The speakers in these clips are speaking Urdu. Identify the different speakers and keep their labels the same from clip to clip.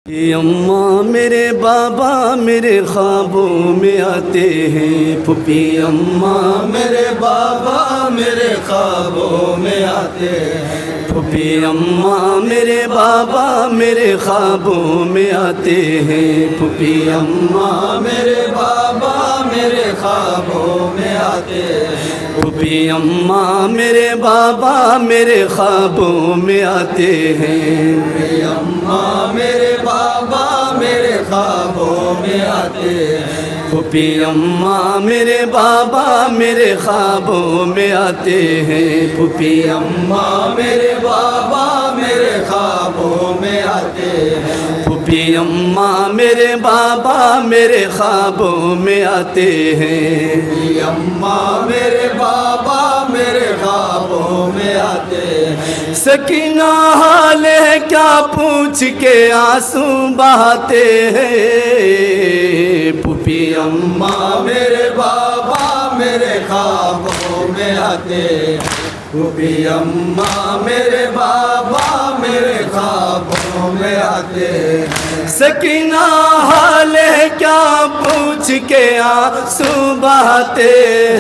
Speaker 1: اماں میرے بابا میرے خوابوں میں آتے ہیں، پھوپھی اماں میرے بابا میرے خوابوں میں آتے ہیں، پھوپھی اماں میرے بابا میرے خوابوں میں آتے ہیں، پھوپھی اماں میرے بابا میرے خوابوں میں آتے ہیں، پھوپھی اماں میرے بابا میرے خوابوں میں آتے ہیں، پھوپھی اماں میرے بابا میرے خوابوں میں آتے ہیں، پھوپھی اماں میرے بابا میرے خوابوں میں آتے ہیں، پھوپھی اماں میرے بابا میرے خوابوں میں آتے ہیں، پھوپھی اماں میرے بابا میرے خوابوں میں آتے ہیں، پھوپھی اماں میرے بابا میرے خوابوں میں آتے ہیں، سکینہ حال ہے کیا پوچھ کے آنسو بہاتے ہیں، پھوپھی اماں میرے بابا میرے خوابوں میں آتے ہیں، پھوپھی اماں میرے بابا میرے خوابوں میں آتے ہیں، سکینہ حال ہے کیا پوچھ کے آنسو بہاتے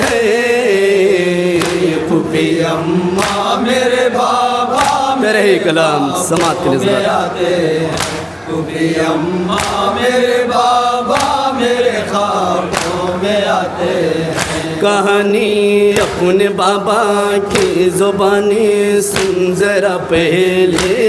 Speaker 1: ہیں، پھوپھی اماں میرے بابا میرے ہی کلام سماعت کے لیے آتے ہیں، پھوپھی اماں میرے بابا میرے خوابوں میں آتے ہیں، کہانی اپنے بابا کی زبانی سن ذرا پہلے،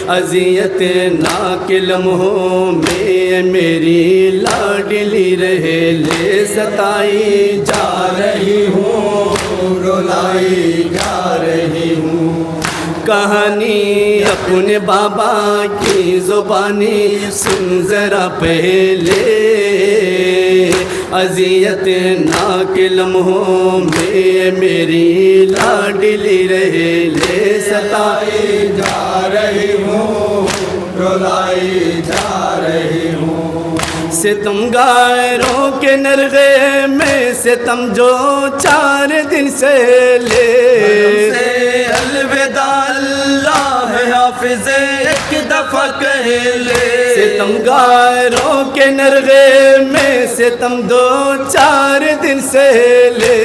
Speaker 1: اذیت ناک لمحوں میں میری لاڈلی رہے لے، ستائی جا رہی ہوں رلائی جا رہی ہوں، کہانی اپنے بابا کی زبانی سن ذرا پہلے، اذیت ناک لمحوں میں میری لاڈلی رہے لے، ستائی جا رہی ہوں رلائی جا رہی ہوں، ستم گاروں کے نرغے میں ستم جو 4 دن سے لے، الوداع اللہ حافظ ایک دفعہ کہہ لے، ستم گاروں کے نرغے میں ستم 2-4 دن سے لے،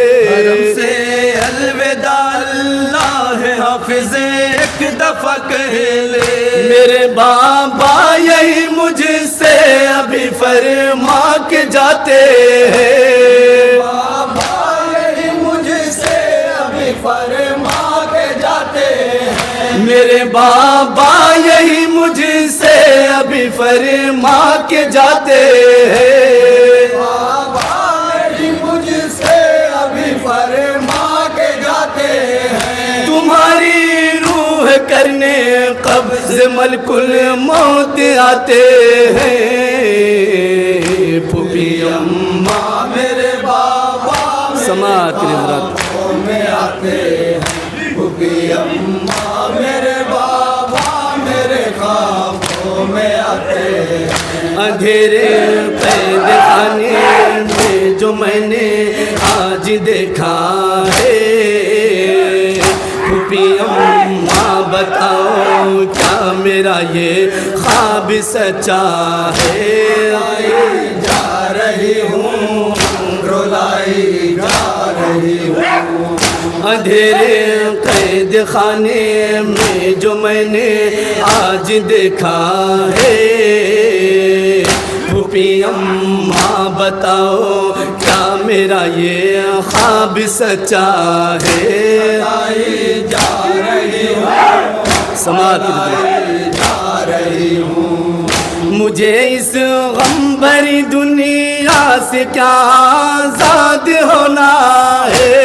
Speaker 1: الوداع اللہ حافظ ایک دفعہ کہہ لے، میرے بابا یہی مجھ سے ابھی فرما کے جاتے ہیں، بابا یہی مجھ سے ابھی فرما کے جاتے ہیں، میرے بابا یہی مجھ سے ابھی فرما کے جاتے ہیں، بابا یہی مجھ سے ابھی فرما کے جاتے ہیں، تمہاری روح کرنے قبض ملک الموت آتے ہیں، پھوپھی اماں میرے بابا سماعت کے حضرات میں آتے ہیں، پھوپھی اماں میرے بابا میرے خوابوں میں آتے ہیں، اندھیرے قید خانے میں جو میں نے آج دیکھا ہے، پھوپھی اماں بتاؤ کیا میرا یہ خواب سچا ہے، آئی جا رہی ہوں رلائی جا رہی ہوں، اندھیرے قید خانے میں جو میں نے آج دیکھا ہے، پھوپھی اماں بتاؤ کیا میرا یہ خواب سچا ہے، آئی جا رہی ہوں سماعت جا رہی ہوں، مجھے اس غم بھری دنیا سے کیا آزاد ہونا ہے،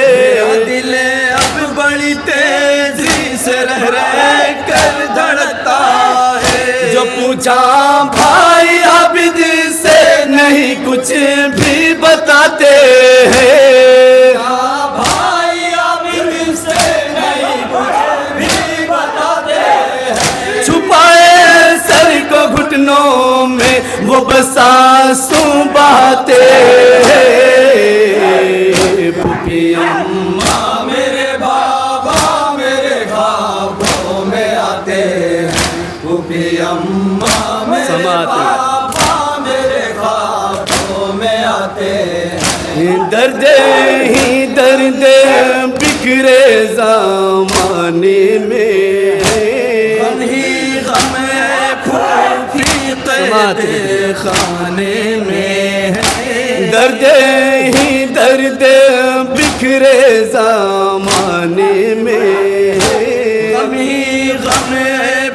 Speaker 1: دل اب بڑی تیزی سے رہ کر دھڑکتا ہے، جو پوچھا بھائی عابد سے نہیں کچھ بھی بتاتے ہیں، بھائی عابد سے نہیں کچھ بھی بتاتے ہیں، چھپائے سر کو گھٹنوں میں وہ بس آنسو بہاتے ہیں، پھوپھی اماں میرے بابا میرے خوابوں میں آتے ہیں، پھوپھی اماں میرے بابا میرے خوابوں میں آتے ہیں، درد ہی درد بکھرے زمانے میں، غم ہی غم پھوپھی قید خانے میں، درد ہی درد بکھرے زمانے میں، غم ہی غم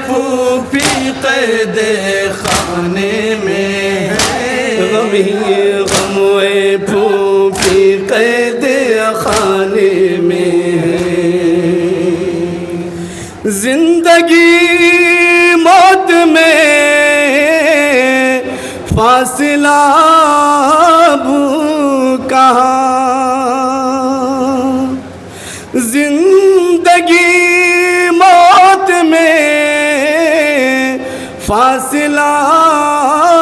Speaker 1: پھوپھی قید خانے میں، غم ہی غم پھوپھی قید خانے میں، زندگی موت میں فاصلہ اب کہاں، زندگی موت میں فاصلہ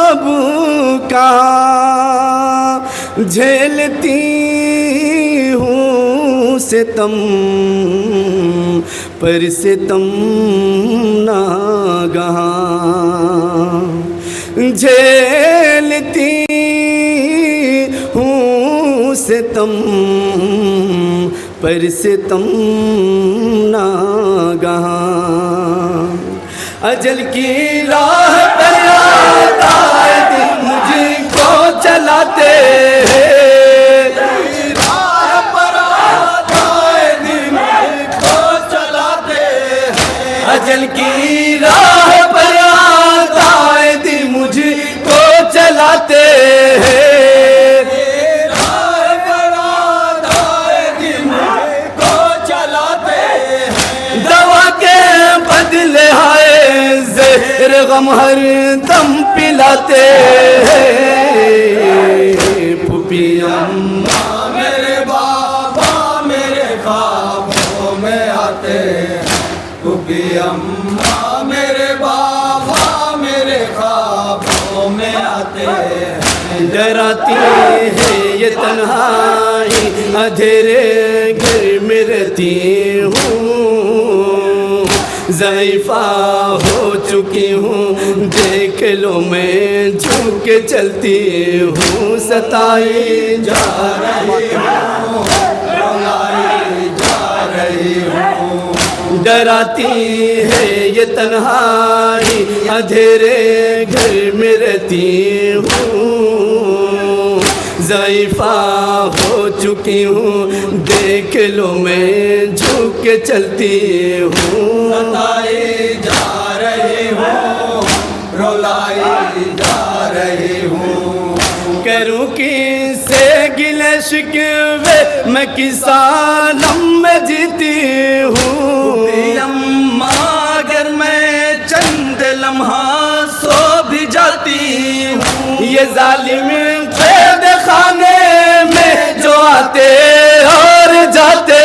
Speaker 1: اب کہاں، جھیلتی ہوں ستم پر ستم ناگہاں، جھیلتی ہوں ستم پر ستم ناگہاں، اجل کی راہ پر یاد آئے دن مجھ کو چلاتے ہیں، راہ پر یاد آئے دن مجھ کو چلاتے ہیں، اجل کی راہ پر یاد آئے دن مجھ کو چلاتے ہیں، زہر غم ہر دم پلاتے ہیں، پھوپھی اماں میرے بابا میرے خوابوں میں آتے ہیں، پھوپھی اماں میرے بابا میرے خوابوں میں آتے ہیں، ڈراتی ہے یہ تنہائی اندھیرے گھر میں رہتی ہوں، ضعیفہ ہو چکی ہوں دیکھ لو میں جھک کے چلتی ہوں، ستائی جا رہی ہوں رنگائی جا رہی ہوں، ڈراتی ہے یہ تنہائی اندھیرے گھر میں رہتی ہوں، ضعیفہ ہو چکی ہوں دیکھ لو میں جھک کے چلتی ہوں، ستائی جا رہی ہوں رولائی جا رہی ہوں، کروں کس سے گلے شکوے میں کس عالم میں جیتی ہوں، اماں اگر میں چند لمحہ سو بھی جاتی ہوں، یہ ظالم قید خانے میں جو آتے اور جاتے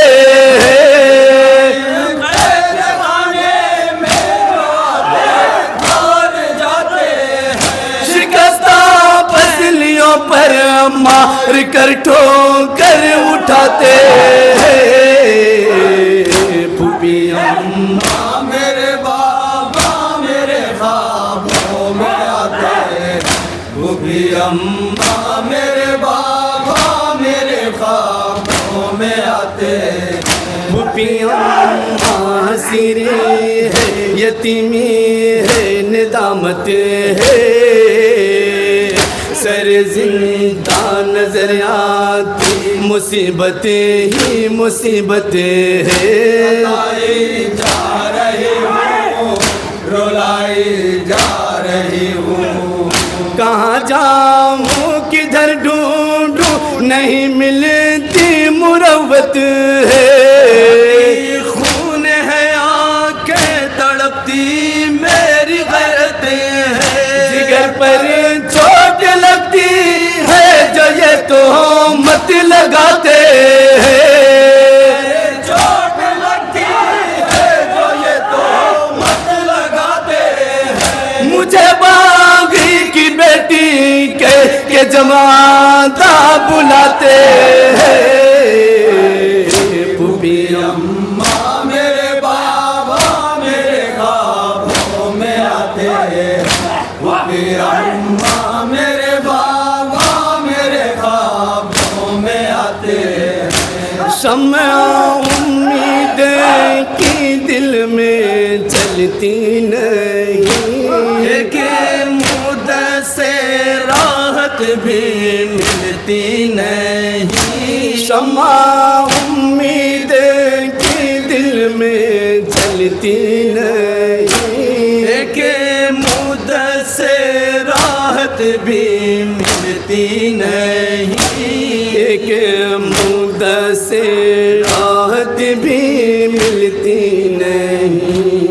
Speaker 1: ہیں، قید خانے میں جو آتے اور جاتے ہیں، شکستہ پسلیوں پر مار کر ٹھوکر اٹھاتے ہیں، پھوپھی اماں میرے بابا میرے خوابوں میں آتے ہیں، پھوپھی اماں میرے بابا میرے خوابوں میں آتے ہیں، پھوپھی اماں حسیری ہے یتیمی ہے ندامت ہے، سر زندہ نظر آتی مصیبتیں ہی مصیبتیں ہیں، رلائی جا رہی ہوں رلائی جا رہی ہوں، کہاں جاؤں کدھر ڈھونڈوں نہیں ملتی مروت ہے، خون ہے آنکھیں تڑپتی میری غیرت ہے، جگر پر چوٹ لگتی ہے جو یہ تہمت لگاتے ہیں، چوٹ لگتی ہے جو یہ تہمت لگاتے ہیں، مجھے باغی کی بیٹی کہہ کے جماعتہ بلاتے ہیں، پھوپھی اماں میرے بابا میرے خوابوں میں آتے ہیں، پھوپھی اماں میرے بابا میرے خوابوں میں آتے ہیں شمع امیدیں کی دل میں چلتی نہیں کہ مدت سے راحت بھی ملتی نہیں شمع امیدیں کی دل میں چلتی نہیں کہ مدت سے راحت بھی ملتی نہیں کہ مدت سے راحت بھی ملتی نہیں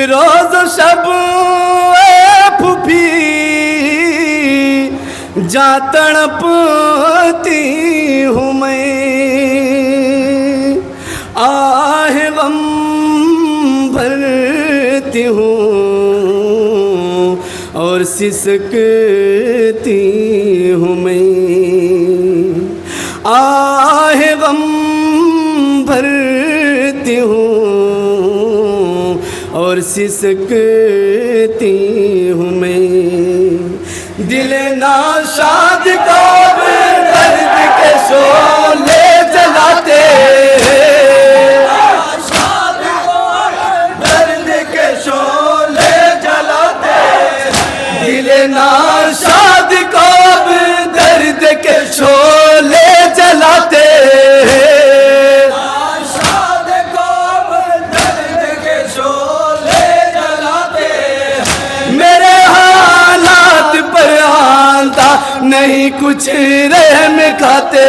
Speaker 1: روز و شب اے پھوپھی جا تڑپتی ہوں میں آہ غم بھرتی ہوں اور سسکتی ہوں میں آہ غم بھرتی ہوں اور سسکتی ہوں میں دل ناشاد کو درد کے شعلے جلاتے درد کے شعلے جلاتے دل ناشاد کو درد کے شعلے جلاتے نہیں کچھ رحم کھاتے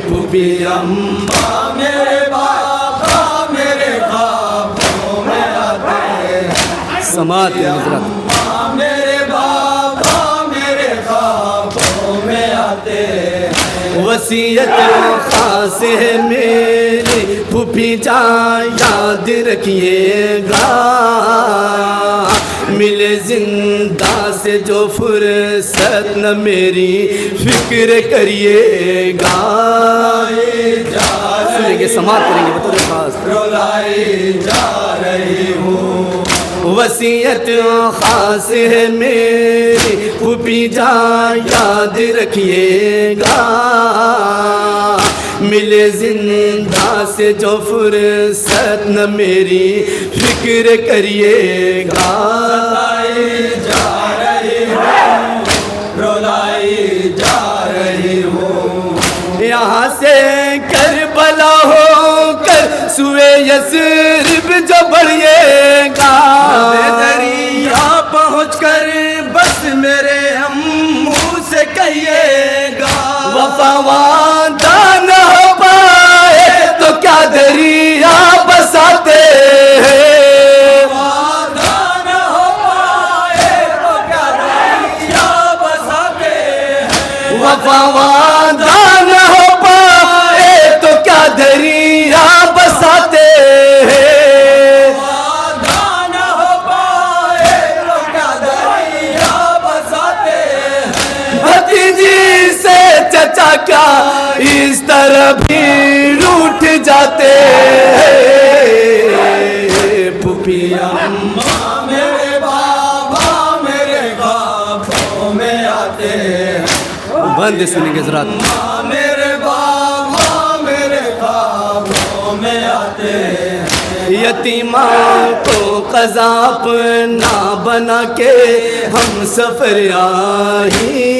Speaker 1: پھوپھی اماں میرے بابا میرے خوابوں میں آتے سماعت حضرت اماں میرے بابا میرے خوابوں میں آتے وصیت خاص ہے میری پھوپھی جان یاد رکھیے گا ملے زندہ سے جو فرصت نہ میری فکر کریے گا سنیں گے سماعت کریں گے بطور خاص رولائی جا رہی ہوں وصیت خاص ہے میری پھوپھی جان یاد رکھیے گا ملے زندہ سے جو فرصت نہ میری فکر کریے گا جا رہی ہوں رولائی جا رہی ہوں یہاں سے کربلا ہو کر سوئے یثرب جو بڑھیے گا دریا پہنچ کر بس میرے امّوں سے کہیے گا وفا وعدہ نہ ہو پائے تو کیا دریا بساتے وعدہ نہ ہو پائے تو کیا دریا بساتے وفا وعدہ نہ ہو پائے تو کیا دریا بساتے وعدہ نہ ہو پائے تو کیا دریا بساتے بھتیجی سے چچا کیا اس طرح بھی روٹھ جاتے پھوپھی اماں میرے بابا میرے خوابوں میں آتے بند سنیں گے حضرات میرے بابا میرے خوابوں میں آتے یتیماں کو قضا اپنا بنا کے ہم سفر آئی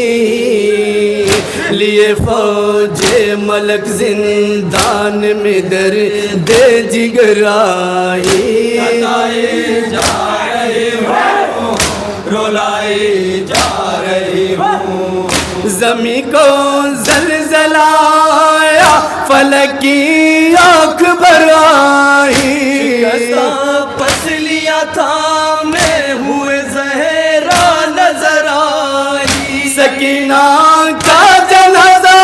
Speaker 1: لیے فوج ملک زندان میں درد جگر آئی جا رہی ہوں رولائی جا رہی ہوں زمین کو زلزلہ آیا فلک کی آنکھ بھر آئی پسلیاں تھامے ہوئے زہرا نظر آئی سکینہ کا جنازہ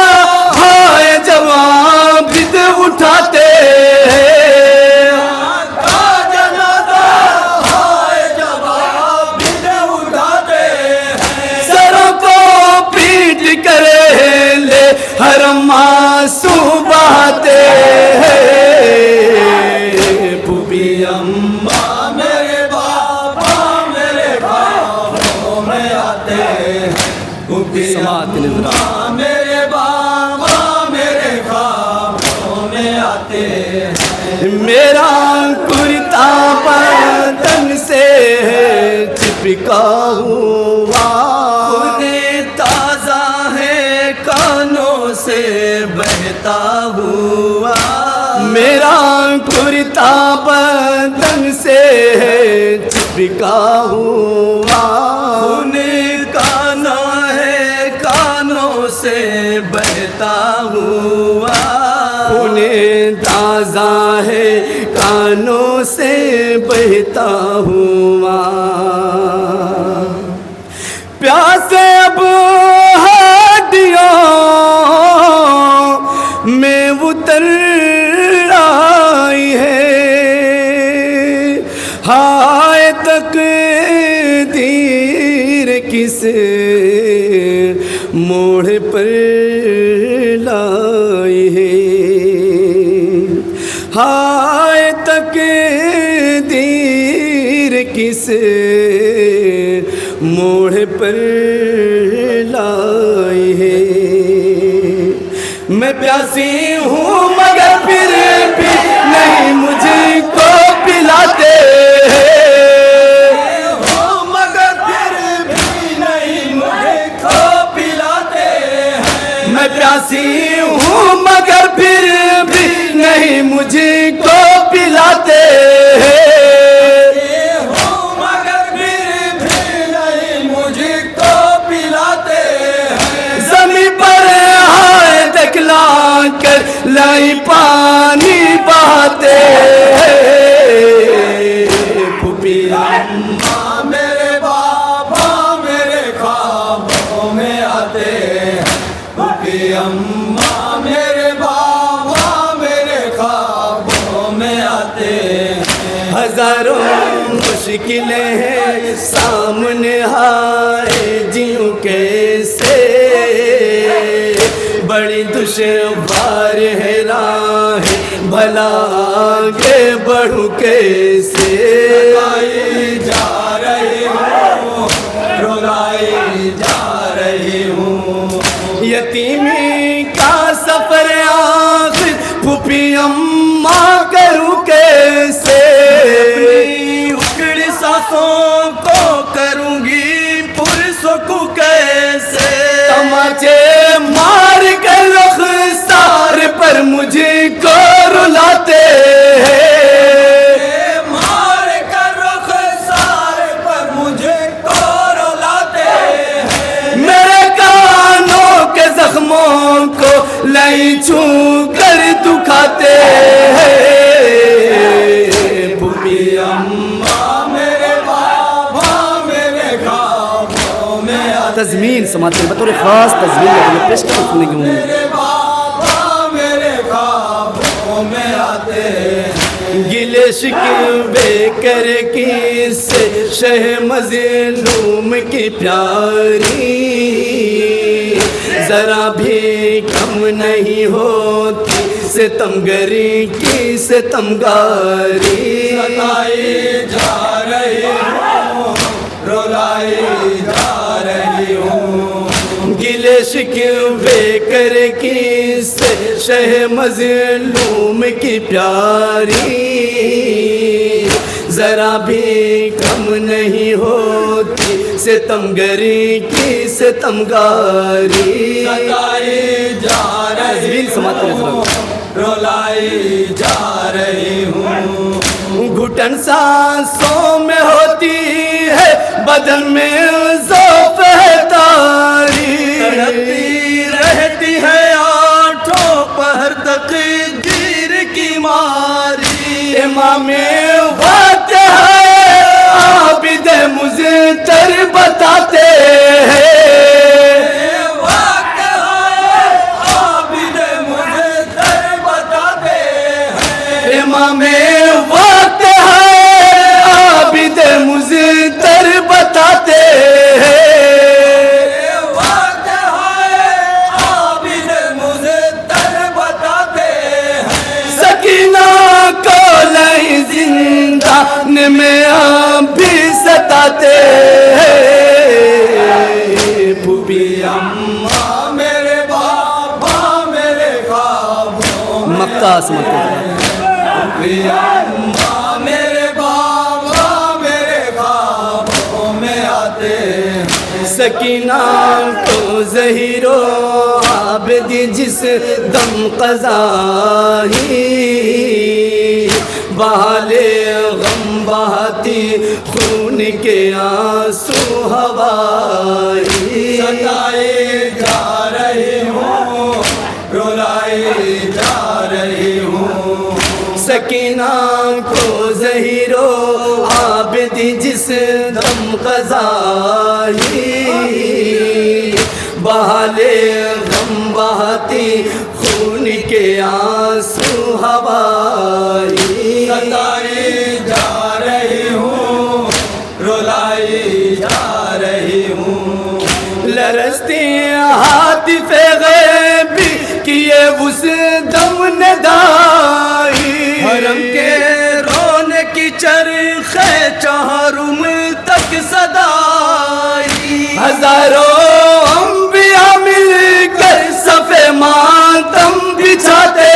Speaker 1: ہائے جوان بد اٹھاتے حرم آنسو بہاتے ہیں اماں میرے بابا میرے خوابوں میں آتے ہیں، پھوپھی اماں میرے بابا میرے خوابوں میں آتے ہیں۔ میرا کرتا بدن سے چپکا ہوا، خون تازہ ہے کانوں سے بہتا ہوا، میرا کرتا بدن سے چپکا ہوا، خون کانا ہے کانوں سے بہتا ہوا، خون تازہ ہے کانوں سے بہتا ہوا، پیاس اب ہڈیوں میں اتر آئی ہے، ہائے تقدیر کس موڑ پر لائی ہے، ہائے تقدیر کس موڑ پر لائی ہے، میں پیاسی ہوں مگر پھر بھی نہیں مجھے کو پلاتے ہو، مگر پھر بھی نہیں مجھے کو پلاتے ہیں، میں پیاسی ہوں مگر پھر بھی نہیں مجھے کو پلاتے ہیں، کر لائی پانی بہاتے پھوپھی اماں میرے بابا میرے خوابوں میں آتے، پھوپھی اماں میرے بابا میرے خوابوں میں آتے، ہزاروں مشکلیں ہیں سامنے ہائے جیوں کیسے، بڑی دشوار ہے راہ بھلا آگے بڑھوں کیسے، رلائی جا رہی ہوں رلائی جا رہی ہوں، یتیمی کا سفر آخر پھوپھی اماں کروں کیسے، اپنی اکڑی سانسوں کو کروں گی پرسکوں کیسے، تماچے مار کر رخسار پر مجھے کو رلاتے ہیں، مار کر رخسار پر مجھے کو رلاتے ہیں، میرے کانوں کے زخموں کو لئی چھو کر دکھاتے ہیں، پھوپھی اماں میرے بابا میرے خوابوں میں آتے، تزمین سماعت کے بطور خاص تزمین میں پیش کرنے کی امید، میرے بابا میرے خوابوں میں آتے، گلے شکوے کر کس شہ مظلوم کی پیاری، ذرا بھی کم نہیں ہوتی ستمگری کی ستمگاری، ستائی جا رہی ہوں رلائی جا رہی ہوں، گلے شکوے کر کس شہ مظلوم کی پیاری، ذرا بھی کم نہیں ہوتی ستمگری کی ستمگاری، ستائی جا رہی ہوں رلائی جا رہی ہوں، گھٹن سانسوں میں ہوتی ہے بدن میں ضعف ہے تاری، تڑپتی رہتی ہے آٹھوں پہر تقدیر کی ماری، امام وقت ہے عابد مزتر بتاتے ہیں، وقت ہے عابد مزتر بتاتے ہیں، امام وقت ہے عابد مزتر بتاتے ہیں، وقت ہے عابد مزتر بتاتے ہیں، سکینہ کو لئی زندہ سینے میں آپ بھی ستاتے ہیں پھوپھی اماں میرے بابا میرے خوابوں میں مکہ پھوپھی اماں میرے بابا میرے خوابوں میں آتے ہیں سکینہ تو ظہیر و عابدی جس دم قضا ہی بہالے غم بہاتی خون کے آنسو ہوائی ستائے جا رہی ہوں رلائے جا رہی ہوں سکینہ کو ظہیر و عابدی جس دم قضا ہی بہالے غم بہاتی خون کے آنسو ہوائی ستائی جا رہی ہوں رلائی جا رہی ہوں لرزتی ہاتف غیبی کیے اس دم ندائی حرم کے رونے کی چرخے چہارم تک صدائی ہزاروں انبیاء مل کر صف ماتم بچھاتے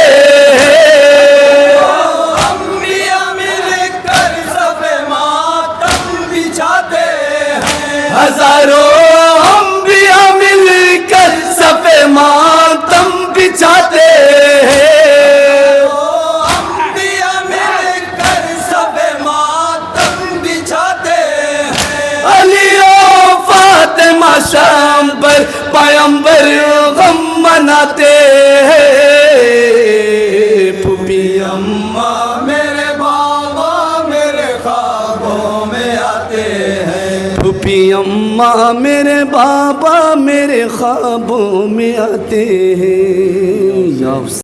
Speaker 1: انبیاء مل کر صف ماتم بچھاتے ہزاروں انبیاء مل کر صف ماتم بچھاتے انبیاء مل کر صف ماتم بچھاتے علی و فاطمہ شام پر پیغمبر غم مناتے پھوپھی اماں میرے بابا میرے خوابوں میں آتے ہیں پھوپھی اماں میرے بابا میرے خوابوں میں آتے ہیں